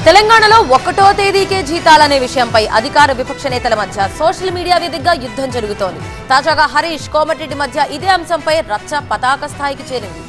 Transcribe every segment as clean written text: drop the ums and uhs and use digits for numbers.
తెలంగాణలో 1వ తేదీకే జీతాలనే విషయంపై అధికార విపక్ష నేతల మధ్య సోషల్ మీడియా వేదికగా యుద్ధం జరుగుతోంది. తాజాగా హరీష్ కోమటిరెడ్డి మధ్య ఇదే అంశంపై రచ్చ పతాక స్థాయికి చేరింది.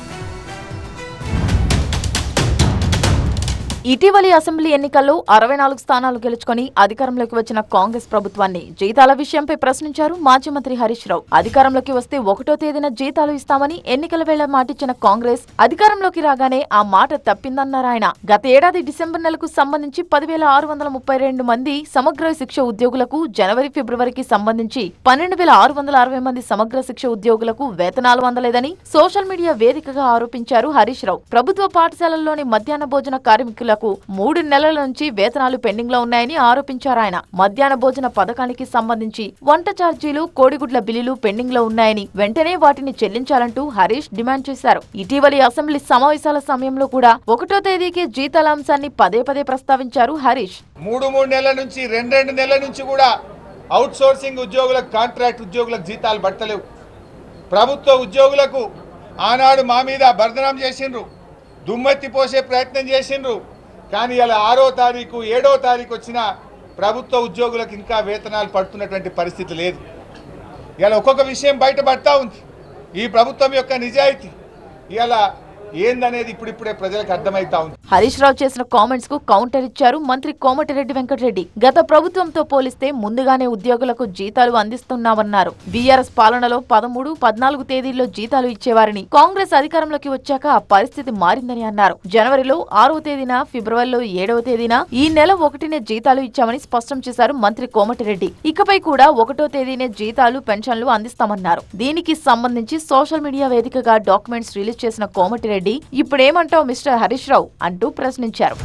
ఇటీవలి అసెంబ్లీ ఎన్నికల్లో 64 స్థానాలు గెలుచుకుని అధికారంలోకి వచ్చిన కాంగ్రెస్ ప్రభుత్వాన్ని జీతాల విషయంపై ప్రశ్నించారు మాజీ మంత్రి హరీష్ రావు. అధికారంలోకి వస్తే 1వ తేదీన జీతాలు ఇస్తామని ఎన్నికల వేళ మాటిచ్చిన కాంగ్రెస్ అధికారంలోకి రాగానే ఆ మాట తప్పిందన్నారు ఆయన. గత ఏడాది డిసెంబర్ నెలకు సంబంధించి 10,632 మంది సమగ్ర శిక్ష ఉద్యోగులకు, జనవరి ఫిబ్రవరికి సంబంధించి 12,660 మంది సమగ్ర శిక్ష ఉద్యోగులకు వేతనాలు అందలేదని సోషల్ మీడియా వేదికగా ఆరోపించారు హరీష్ రావు. ప్రభుత్వ పాఠశాలల్లోని మధ్యాహ్న భోజన కార్మికులకు 3 నెలల నుంచి వేతనాలు పెండింగ్ లో ఉన్నాయని ఆరోపించారు ఆయన. మధ్యాహ్న భోజన పథకానికి సంబంధించి వంట ఛార్జీలు, కోడిగుడ్ల బిల్లులు పెండింగ్ లో ఉన్నాయని, వెంటనే వాటిని చెల్లించాలంటూ హరీష్ డిమాండ్ చేశారు. ఇటీవలి అసెంబ్లీ సమావేశాల సమయంలో కూడా 1వ తేదీకి జీతాల అంశాన్ని పదే పదే ప్రస్తావించారు హరీష్. 3 నెలల నుంచి 2 నెలల నుంచి కూడా అవుట్ సోర్సింగ్ ఉద్యోగులకు, కాంట్రాక్ట్ ఉద్యోగులకు జీతాలు పడతలేవు. ప్రభుత్వ ఉద్యోగులకు ఆనాడు మా మీద బర్దనం చేసిండ్రు, దుమ్మెత్తి పోసే ప్రయత్నం చేసిండ్రు. కానీ ఇలా 6వ తారీఖు 7వ తారీఖు వచ్చిన ప్రభుత్వ ఉద్యోగులకు ఇంకా వేతనాలు పడుతున్నటువంటి పరిస్థితి లేదు. ఇలా ఒక్కొక్క విషయం బయటపడతా ఉంది. ఈ ప్రభుత్వం యొక్క నిజాయితీ ఇలా ఏందనేది ఇప్పుడిప్పుడే ప్రజలకు అర్థమైతా ఉంది. హరీష్ రావు చేసిన కామెంట్స్ కు కౌంటర్ ఇచ్చారు మంత్రి కోమటిరెడ్డి వెంకటరెడ్డి. గత ప్రభుత్వంతో పోలిస్తే ముందుగానే ఉద్యోగులకు జీతాలు అందిస్తున్నామన్నారు. బీఆర్ఎస్ పాలనలో 13, 14 తేదీల్లో జీతాలు ఇచ్చేవారని, కాంగ్రెస్ అధికారంలోకి వచ్చాక ఆ పరిస్థితి మారిందని అన్నారు. జనవరిలో 6వ తేదీన, ఫిబ్రవరిలో 7వ తేదీన, ఈ నెల 1నే జీతాలు ఇచ్చామని స్పష్టం చేశారు మంత్రి కోమటిరెడ్డి. ఇకపై కూడా 1వ తేదీనే జీతాలు, పెన్షన్లు అందిస్తామన్నారు. దీనికి సంబంధించి సోషల్ మీడియా వేదికగా డాక్యుమెంట్స్ రిలీజ్ చేసిన కోమటిరెడ్డి ఇప్పుడేమంటావు మిస్టర్ హరీష్ రావు అంటూ ప్రశ్నించారు.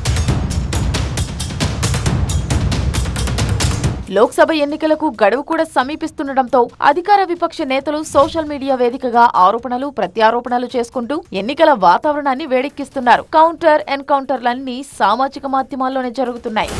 లోక్సభ ఎన్నికలకు గడువు కూడా సమీపిస్తుండటంతో అధికార విపక్ష నేతలు సోషల్ మీడియా వేదికగా ఆరోపణలు, ప్రత్యారోపణలు చేసుకుంటూ ఎన్నికల వాతావరణాన్ని వేడెక్కిస్తున్నారు. కౌంటర్ ఎన్కౌంటర్లన్నీ సామాజిక మాధ్యమాల్లోనే జరుగుతున్నాయి.